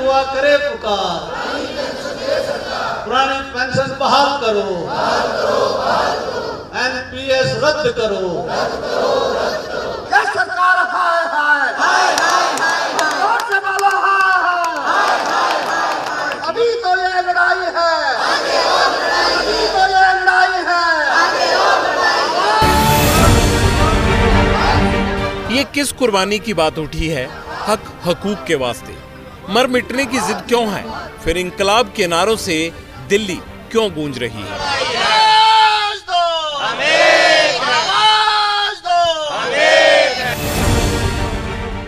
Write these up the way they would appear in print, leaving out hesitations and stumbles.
युवा करे पुकार, पुरानी पेंशन बहाल करो, एनपीएस रद्द करो। ये सरकार हाय हाय हाय हाय जोर से बोलो हाय हाय। अभी तो ये लड़ाई है, अभी तो ये लड़ाई है। ये किस कुर्बानी की बात उठी है? हक हकूक के वास्ते मर मिटने की जिद क्यों है? फिर इंकलाब के नारों से दिल्ली क्यों गूंज रही है?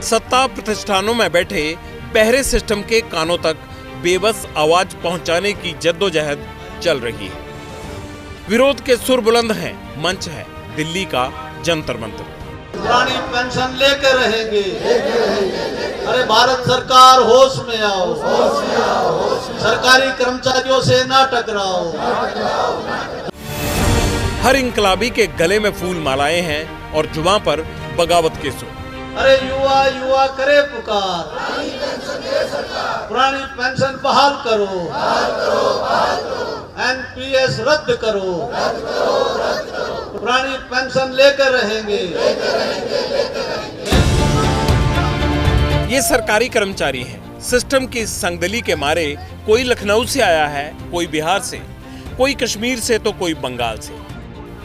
सत्ता प्रतिष्ठानों में बैठे बहरे सिस्टम के कानों तक बेबस आवाज पहुंचाने की जद्दोजहद चल रही है। विरोध के सुर बुलंद हैं, मंच है दिल्ली का जंतर मंतर। पुरानी पेंशन लेकर रहेंगे। अरे भारत सरकार होश में आओ, सरकारी कर्मचारियों से ना टकराओ। हर इंकलाबी के गले में फूल मालाएं हैं और जुबां पर बगावत के सुर। अरे युवा युवा करे पुकार, पुरानी पेंशन बहाल करो, एनपीएस रद्द करो, पुरानी पेंशन लेकर रहेंगे। ये सरकारी कर्मचारी हैं। सिस्टम की संगदली के मारे कोई लखनऊ से आया है, कोई बिहार से, कोई कश्मीर से तो कोई बंगाल से।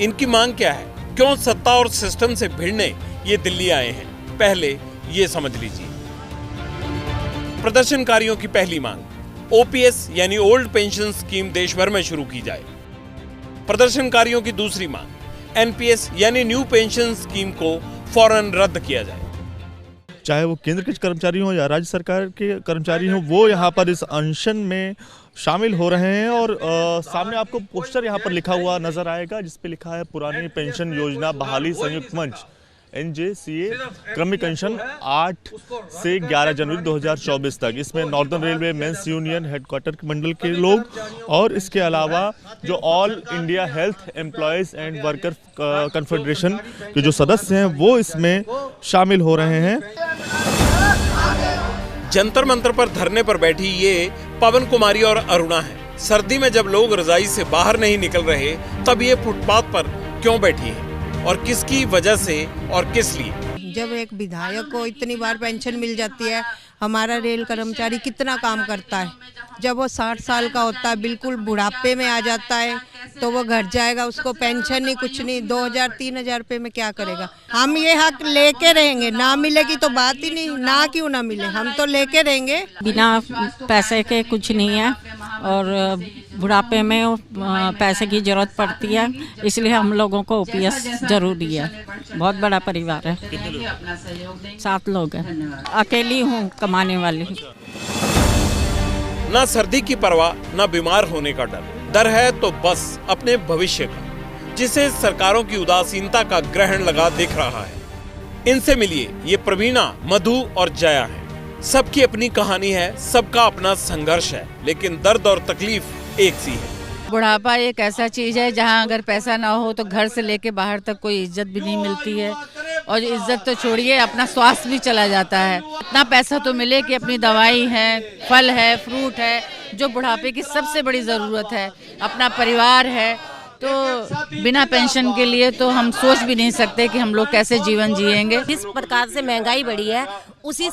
इनकी मांग क्या है? क्यों सत्ता और सिस्टम से भिड़ने ये दिल्ली आए हैं? पहले ये समझ लीजिए। प्रदर्शनकारियों की पहली मांग, ओपीएस यानी ओल्ड पेंशन स्कीम देश भर में शुरू की जाए। प्रदर्शनकारियों की दूसरी मांग, एनपीएस यानी न्यू पेंशन स्कीम को फौरन रद्द किया जाए। चाहे वो केंद्र के कर्मचारी हों या राज्य सरकार के कर्मचारी हों, वो यहाँ पर इस अनशन में शामिल हो रहे हैं। और सामने आपको पोस्टर यहाँ पर लिखा हुआ नजर आएगा, जिसपे लिखा है पुरानी पेंशन योजना बहाली संयुक्त मंच NJCA क्रमिक अनशन 8 से 11 जनवरी 2024 तक। इसमें northern railway men's union headquarter मंडल के लोग और इसके अलावा जो all India health employees and worker confederation के जो सदस्य हैं वो इसमें शामिल हो रहे हैं। जंतर मंतर पर धरने पर बैठी ये पवन कुमारी और अरुणा है। सर्दी में जब लोग रजाई से बाहर नहीं निकल रहे, तब ये फुटपाथ पर क्यों बैठी है और किसकी वजह से और किस लिए? जब एक विधायक को इतनी बार पेंशन मिल जाती है, हमारा रेल कर्मचारी कितना काम करता है। जब वो 60 साल का होता है, बिल्कुल बुढ़ापे में आ जाता है, तो वो घर जाएगा, उसको पेंशन नहीं, कुछ नहीं, 2000-3000 रुपये में क्या करेगा? हम ये हक लेके रहेंगे, ना मिलेगी तो बात ही नहीं, ना क्यों ना मिले, हम तो लेके रहेंगे। बिना पैसे के कुछ नहीं है और बुढ़ापे में पैसे की जरूरत पड़ती है, इसलिए हम लोगों को ओपीएस जरूरी है। बहुत बड़ा परिवार है, 7 लोग हैं, अकेली हूँ कमाने वाली। ना सर्दी की परवाह, ना बीमार होने का डर। डर है तो बस अपने भविष्य का, जिसे सरकारों की उदासीनता का ग्रहण लगा दिख रहा है। इनसे मिलिए, ये प्रवीणा, मधु और जया है। सबकी अपनी कहानी है, सबका अपना संघर्ष है, लेकिन दर्द और तकलीफ एक सी है। बुढ़ापा एक ऐसा चीज है जहां अगर पैसा ना हो तो घर से लेके बाहर तक कोई इज्जत भी नहीं मिलती है, और इज्जत तो छोड़िए, अपना स्वास्थ्य भी चला जाता है। इतना पैसा तो मिले कि अपनी दवाई है, फल है, फ्रूट है, जो बुढ़ापे की सबसे बड़ी जरूरत है, अपना परिवार है। तो बिना पेंशन के लिए तो हम सोच भी नहीं सकते कि हम लोग कैसे जीवन जिएंगे। जिस प्रकार से महंगाई बढ़ी है, उसी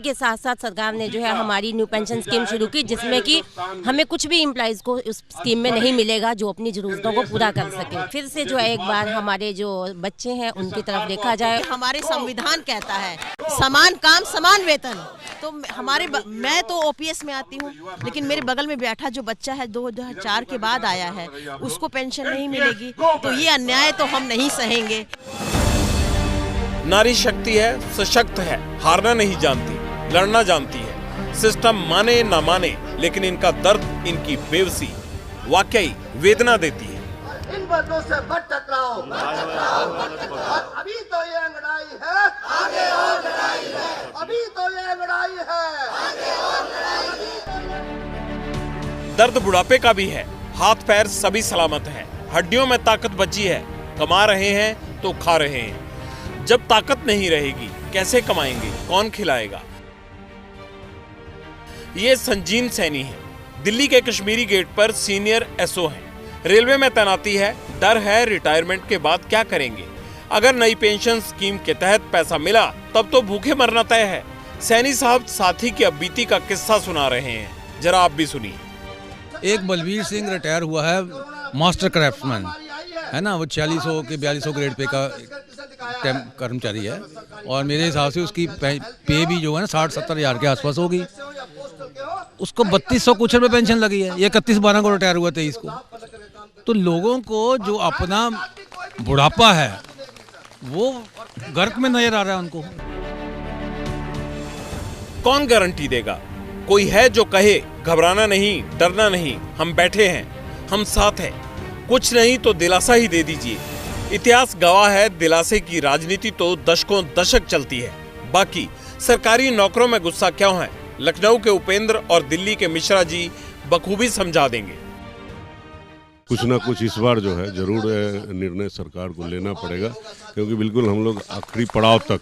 के साथ साथ सरकार ने जो है हमारी न्यू पेंशन स्कीम शुरू की, जिसमें कि हमें कुछ भी एम्प्लॉइज को उस स्कीम में नहीं मिलेगा जो अपनी जरूरतों को पूरा कर सके। फिर से जो है एक बार हमारे जो बच्चे हैं उनकी तरफ देखा जाए। हमारे संविधान कहता है समान काम समान वेतन। तो मैं तो ओपीएस में आती हूँ, लेकिन मेरे बगल में बैठा जो बच्चा है 2004 के बाद आया है, उसको पेंशन नहीं मिलेगी, तो ये अन्याय तो हम नहीं सहेंगे। नारी शक्ति है, सशक्त है, हारना नहीं जानती, लड़ना जानती है। सिस्टम माने ना माने, लेकिन इनका दर्द, इनकी बेबसी वाकई वेदना देती है। इन बातों से मत टकराओ, अभी तो ये लड़ाई है, आगे और लड़ाई है, अभी तो ये लड़ाई है, आगे और लड़ाई है। दर्द बुढ़ापे का भी है, हाथ पैर सभी सलामत हैं, हड्डियों में ताकत बची है, कमा रहे हैं तो खा रहे हैं। जब ताकत नहीं रहेगी कैसे कमाएंगे, कौन खिलाएगा? ये संजीन सैनी है, दिल्ली के कश्मीरी गेट पर सीनियर एसओ हैं। रेलवे में तैनाती है, डर है रिटायरमेंट के बाद क्या करेंगे। अगर नई पेंशन स्कीम के तहत पैसा मिला तब तो भूखे मरना तय है। सैनी साहब साथी की अबीती का किस्सा सुना रहे हैं, जरा आप भी सुनिए। एक बलवीर सिंह रिटायर हुआ है, मास्टर क्राफ्ट्समैन है ना, वो 4600 के 4200 ग्रेड पे का कर्मचारी है और मेरे हिसाब से उसकी पे भी जो है ना 60-70 हज़ार के आसपास होगी। उसको 3200 कुछ रुपये पेंशन लगी है। ये 31/12 को रिटायर हुआ, 23 को। तो लोगों को जो अपना बुढ़ापा है वो गर्क में नजर आ रहा है उनको। कौन गारंटी देगा? कोई है जो कहे घबराना नहीं, डरना नहीं, हम बैठे हैं, हम साथ हैं। कुछ नहीं तो दिलासा ही दे दीजिए। इतिहास गवाह है, दिलासे की राजनीति तो दशकों दशक चलती है। बाकी सरकारी नौकरों में गुस्सा क्यों है, लखनऊ के उपेंद्र और दिल्ली के मिश्रा जी बखूबी समझा देंगे। कुछ ना कुछ इस बार जो है जरूर निर्णय सरकार को लेना पड़ेगा, क्योंकि बिल्कुल हम लोग आखिरी पड़ाव तक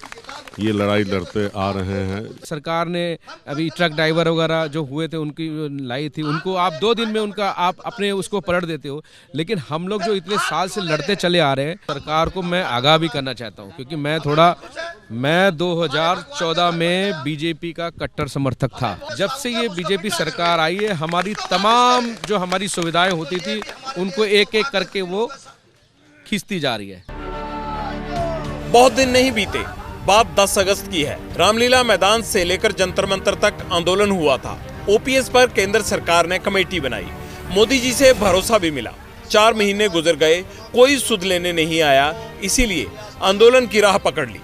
ये लड़ाई लड़ते आ रहे हैं। सरकार ने अभी ट्रक ड्राइवर वगैरह जो हुए थे उनकी लाई थी, उनको आप 2 दिन में उनका आप अपने उसको पलट देते हो, लेकिन हम लोग जो इतने साल से लड़ते चले आ रहे हैं, सरकार को मैं आगाह भी करना चाहता हूँ, क्योंकि मैं 2014 में बीजेपी का कट्टर समर्थक था। जब से ये बीजेपी सरकार आई है, हमारी तमाम जो हमारी सुविधाएं होती थी उनको एक एक करके वो खींचती जा रही है। बहुत दिन नहीं बीते, बात 10 अगस्त की है। रामलीला मैदान से लेकर जंतर मंतर तक आंदोलन हुआ था। ओपीएस पर केंद्र सरकार ने कमेटी बनाई, मोदी जी से भरोसा भी मिला। 4 महीने गुजर गए, कोई सुध लेने नहीं आया, इसीलिए आंदोलन की राह पकड़ ली।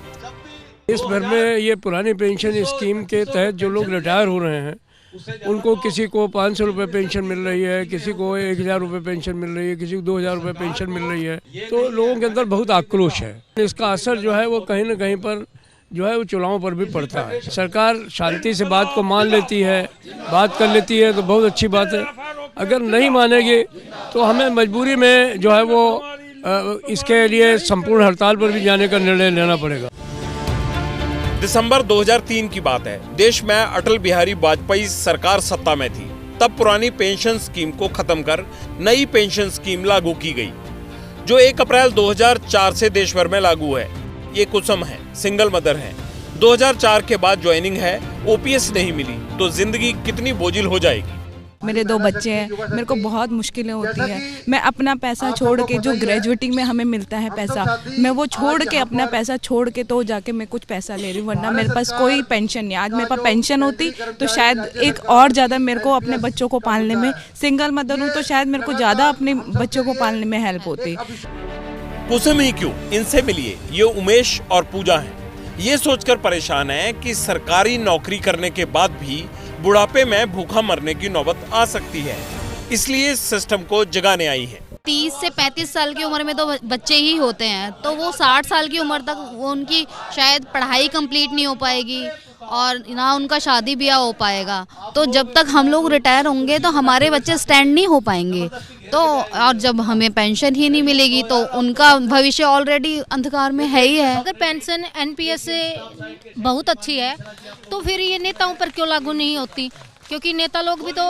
इस भर में ये पुरानी पेंशन स्कीम के तहत जो लोग रिटायर हो रहे हैं उनको किसी को 500 रुपये पेंशन मिल रही है, किसी को 1000 रुपये पेंशन मिल रही है, किसी को 2000 रुपये पेंशन मिल रही है। तो लोगों के अंदर बहुत आक्रोश है। इसका असर जो है वो कहीं न कहीं पर जो है वो चुनावों पर भी पड़ता है। सरकार शांति से बात को मान लेती है, बात कर लेती है तो बहुत अच्छी बात है। अगर नहीं मानेगी तो हमें मजबूरी में जो है वो इसके लिए संपूर्ण हड़ताल पर भी जाने का निर्णय लेना पड़ेगा। दिसंबर 2003 की बात है। देश में अटल बिहारी वाजपेयी सरकार सत्ता में थी। तब पुरानी पेंशन स्कीम को खत्म कर नई पेंशन स्कीम लागू की गई, जो 1 अप्रैल 2004 से देश भर में लागू है। ये कुसुम है, सिंगल मदर है। 2004 के बाद ज्वाइनिंग है, ओपीएस नहीं मिली तो जिंदगी कितनी बोझिल हो जाएगी। मेरे 2 बच्चे हैं, मेरे को बहुत मुश्किलें होती हैं। मैं अपना पैसा छोड़ के, जो ग्रेजुएटी में हमें मिलता है पैसा, मैं वो छोड़ के, अपना पैसा छोड़ के तो जाके मैं कुछ पैसा ले रही हूँ, वरना मेरे पास कोई पेंशन नहीं। आज मेरे पास पेंशन होती तो शायद एक और ज़्यादा मेरे को अपने बच्चों को पालने में, सिंगल मदर हूँ तो शायद मेरे को ज़्यादा अपने बच्चों को पालने में हेल्प होती। कुसुम ही क्यों, इनसे मिलिए। ये उमेश और पूजा हैं। ये सोचकर परेशान है कि सरकारी नौकरी करने के बाद भी बुढ़ापे में भूखा मरने की नौबत आ सकती है, इसलिए सिस्टम को जगाने आई है। 30 से 35 साल की उम्र में तो बच्चे ही होते हैं, तो वो 60 साल की उम्र तक वो उनकी शायद पढ़ाई कंप्लीट नहीं हो पाएगी और ना उनका शादी ब्याह हो पाएगा। तो जब तक हम लोग रिटायर होंगे तो हमारे बच्चे स्टैंड नहीं हो पाएंगे। तो और जब हमें पेंशन ही नहीं मिलेगी तो उनका भविष्य ऑलरेडी अंधकार में है ही है। अगर पेंशन एनपीएस से बहुत अच्छी है तो फिर ये नेताओं पर क्यों लागू नहीं होती? क्योंकि नेता लोग भी तो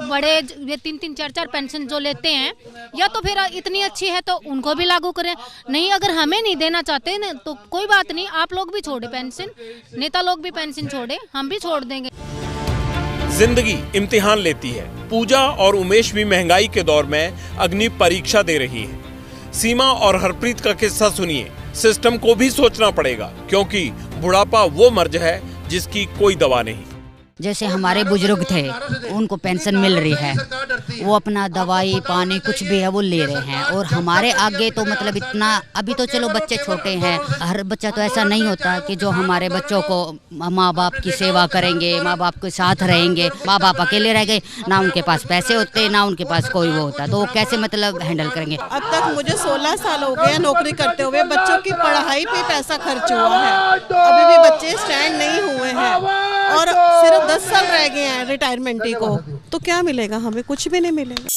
बड़े ये 3-3, 4-4 पेंशन जो लेते हैं, या तो फिर इतनी अच्छी है तो उनको भी लागू करें। नहीं, अगर हमें नहीं देना चाहते ना तो कोई बात नहीं, आप लोग भी छोड़े पेंशन, नेता लोग भी पेंशन छोड़े, हम भी छोड़ देंगे। जिंदगी इम्तिहान लेती है। पूजा और उमेश भी महंगाई के दौर में अग्नि परीक्षा दे रही है। सीमा और हरप्रीत का किस्सा सुनिए। सिस्टम को भी सोचना पड़ेगा, क्योंकि बुढ़ापा वो मर्ज है जिसकी कोई दवा नहीं। जैसे हमारे बुजुर्ग थे, उनको पेंशन मिल रही है, वो अपना दवाई पानी कुछ भी है वो ले रहे हैं। और हमारे आगे तो मतलब इतना, अभी तो चलो बच्चे छोटे हैं, हर बच्चा तो ऐसा नहीं होता कि जो हमारे बच्चों को माँ बाप की सेवा करेंगे, माँ बाप के साथ रहेंगे। माँ बाप अकेले रह गए, ना उनके पास पैसे होते, ना उनके पास कोई वो होता, तो वो कैसे मतलब हैंडल करेंगे। अब तक मुझे 16 साल हो गए नौकरी करते हुए, बच्चों की पढ़ाई पे पैसा खर्च हुआ है, अभी भी बच्चे स्टैंड नहीं हुए हैं और सिर्फ 10 साल रह गए हैं रिटायरमेंट को। तो क्या मिलेगा हमें? कुछ भी नहीं मिलेगा।